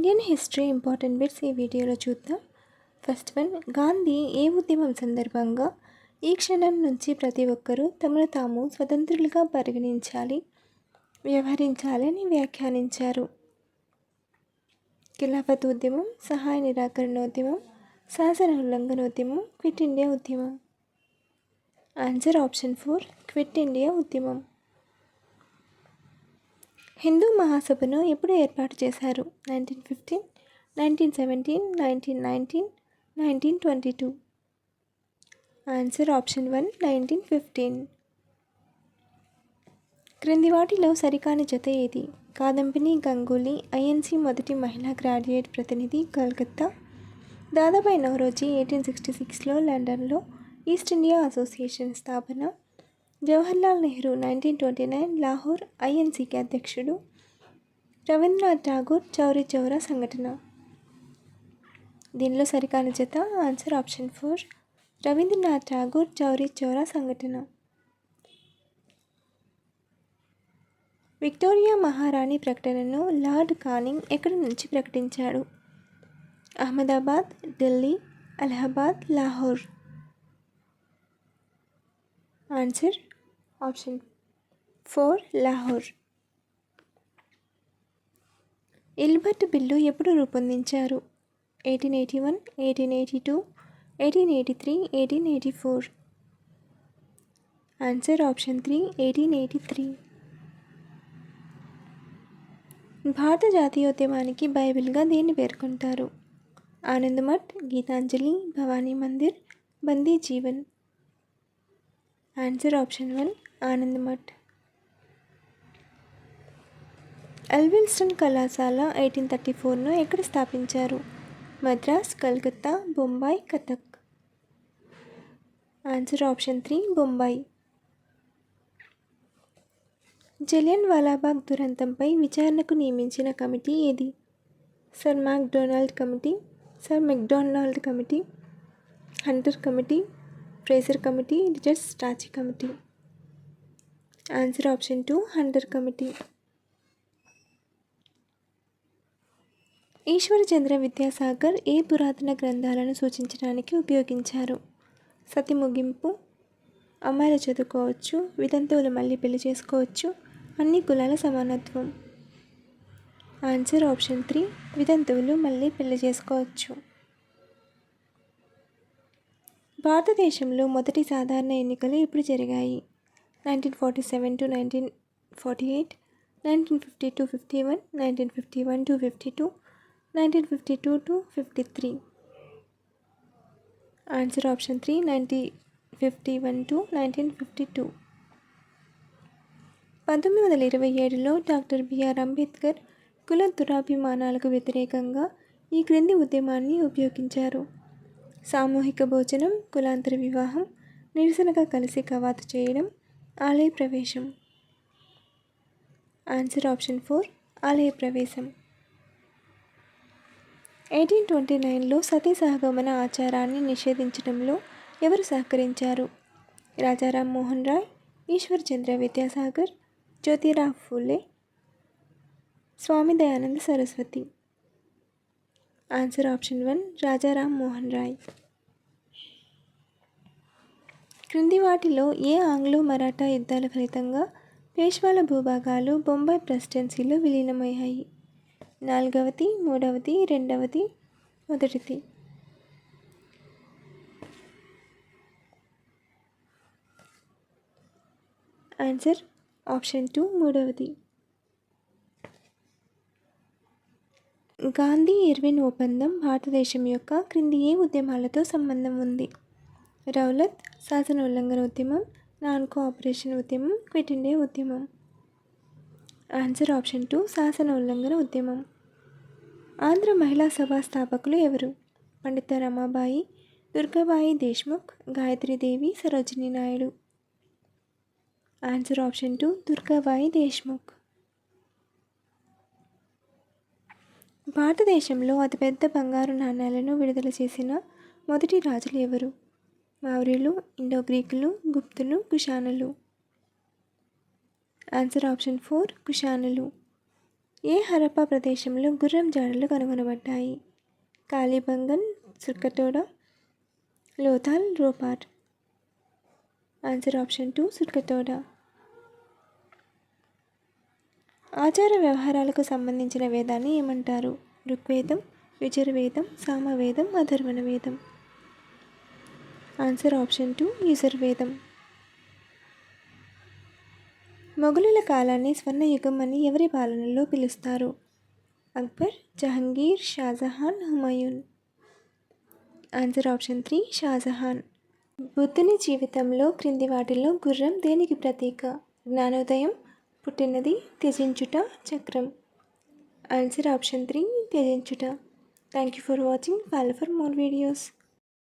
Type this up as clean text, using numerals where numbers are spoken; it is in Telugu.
ఇండియన్ హిస్టరీ ఇంపార్టెంట్ బిట్స్ ఈ వీడియోలో చూద్దాం. ఫస్ట్ వన్, గాంధీ ఏ ఉద్యమం సందర్భంగా ఈ క్షణం నుంచి ప్రతి ఒక్కరూ తమను తాము స్వతంత్రులుగా పరిగణించాలి, వ్యవహరించాలని వ్యాఖ్యానించారు? ఖిలాఫత్ ఉద్యమం, సహాయ నిరాకరణోద్యమం, శాసన ఉల్లంఘనోద్యమం, క్విట్ ఇండియా ఉద్యమం. ఆన్సర్ ఆప్షన్ 4, క్విట్ ఇండియా ఉద్యమం. హిందూ మహాసభను ఎప్పుడు ఏర్పాటు చేశారు? 1915, 1917, 1919, 1922. Answer option 1, 1915. క్రింది వాటిలో సరికాని జత ఏది? కాదంబిని గంగూలీ ఐఎన్సీ మొదటి మహిళా గ్రాడ్యుయేట్ ప్రతినిధి, కలకత్తా. దాదాబాయి నౌరోజీ 1866లో లండన్లో ఈస్ట్ ఇండియా అసోసియేషన్ స్థాపన. జవహర్లాల్ నెహ్రూ 1929 లాహోర్ ఐఎన్సీకి అధ్యక్షుడు. రవీంద్రనాథ్ ఠాగూర్ చౌరీ చౌరా సంఘటన. దీనిలో సరికాని జత ఆన్సర్ ఆప్షన్ 4, రవీంద్రనాథ్ ఠాగూర్ చౌరీ చౌరా సంఘటన. విక్టోరియా మహారాణి ప్రకటనను లార్డ్ కానింగ్ ఎక్కడి నుంచి ప్రకటించాడు? Ahmedabad, Delhi, Allahabad, Lahore. Answer option 4, Lahore. Ilbert bill ఎప్పుడు రూపొందించారు? 1881, 1882, 1883, 1884. Answer option 3, 1883. భారత జాతీయోద్యమానికి బైబిల్గా దీన్ని పేర్కొంటారు? Anandamath, Gitanjali, Bhavani Mandir, Bandi Jeevan. Answer option 1, Anandamath. Elphinstone కళాశాల 1834ను ఎక్కడ స్థాపించారు? మద్రాస్, కలకత్తా, బొంబాయి, కథక్. Answer option 3, Bombay. జలియన్ వాలాబాగ్ దురంతంపై విచారణకు నియమించిన కమిటీ ఏది? Sir Macdonald committee, sir McDonald committee, Hunter committee, Fraser committee, Richard Strachey committee. Answer option 2, Hunter committee. Ishwarchandra Vidyasagar ఏ పురాతన గ్రంథాలను సూచించడానికి ఉపయోగించారు? సతి ముగింపు, అమ్మాయిలు చదువుకోవచ్చు, వితంతువులు మళ్ళీ పెళ్లి చేసుకోవచ్చు, అన్ని కులాల సమానత్వం. ఆన్సర్ ఆప్షన్ 3, వితంతువులు మళ్ళీ పెళ్లి చేసుకోవచ్చు. భారతదేశంలో మొదటి సాధారణ ఎన్నికలు ఎప్పుడు జరిగాయి? 1947 to 1948, 1950 to 51, 1951 to 52, 1952 to 53. Answer option 3, 1951 to 1952. 1927లో డాక్టర్ బిఆర్ అంబేద్కర్ కుల దురాభిమానాలకు వ్యతిరేకంగా ఈ క్రింది ఉద్యమాన్ని ఉపయోగించారు? సామూహిక భోజనం, కులాంతర వివాహం, నిరసనగా కలిసి కవాతు చేయడం, ఆలయ ప్రవేశం. ఆన్సర్ ఆప్షన్ 4, ఆలయ ప్రవేశం. 1829లో సతీ సహగమన ఆచారాన్ని నిషేధించడంలో ఎవరు సహకరించారు? రాజారాం మోహన్ రాయ్, ఈశ్వర్చంద్ర విద్యాసాగర్, జ్యోతిరావు ఫూలే, స్వామి దయానంద సరస్వతి. Answer option 1, Rajaram Mohan Roy. క్రింది వాటిలో ఏ ఆంగ్లో మరాఠా యుద్ధాల ఫలితంగా పేష్వాల భూభాగాలు బొంబాయి ప్రెసిడెన్సీలో విలీనమయ్యాయి? 4వది, 3వది, 2వది, 1ది. ఆన్సర్ ఆప్షన్ 2, 3వది. గాంధీ ఇర్విన్ ఒప్పందం భారతదేశం యొక్క క్రింది ఏ ఉద్యమాలతో సంబంధం ఉంది? రౌలత్, శాసన ఉల్లంఘన ఉద్యమం, నాన్ కోఆపరేషన్ ఉద్యమం, క్విట్ ఇండియా ఉద్యమం. ఆన్సర్ ఆప్షన్ 2, శాసన ఉల్లంఘన ఉద్యమం. ఆంధ్ర మహిళా సభా స్థాపకులు ఎవరు? పండిత రమాబాయి, దుర్గాబాయి దేశ్ముఖ్, గాయత్రీదేవి, సరోజినీ నాయుడు. Answer option 2, Durgabai Deshmukh. భారతదేశంలో అతిపెద్ద బంగారు నాణ్యాలను విడుదల చేసిన మొదటి రాజులు ఎవరు? మౌర్యులు, ఇండో గ్రీకులు, గుప్తులు, కుషానులు. ఆన్సర్ ఆప్షన్ 4, కుషానులు. ఏ హరప్పా ప్రదేశంలో గుర్రం జాడలు కనుగొనబడ్డాయి? కాళీబంగన్, సుర్కటోడా, లోథాల్, రోపార్. Answer option 2 Surkotada. ఆచార వ్యవహారాలకు సంబంధించిన వేదాన్ని ఏమంటారు? ఋగ్వేదం, యజుర్వేదం, సామవేదం, అథర్వణ వేదం. ఆన్సర్ ఆప్షన్ 2 యజుర్వేదం. మొఘలుల కాలాన్ని స్వర్ణయుగం అని ఎవరి పాలనలో పిలుస్తారు? అక్బర్, జహంగీర్, షాజహాన్, హుమాయూన్. Answer option 3 Shahjahan. బుద్ధుని జీవితంలో క్రింది వాటిలో గుర్రం దేనికి ప్రతీక? జ్ఞానోదయం, పుట్టినది, త్యజించుట, చక్రం. ఆన్సర్ ఆప్షన్ 3 త్యజించుట. Thank you for watching. Follow for more videos.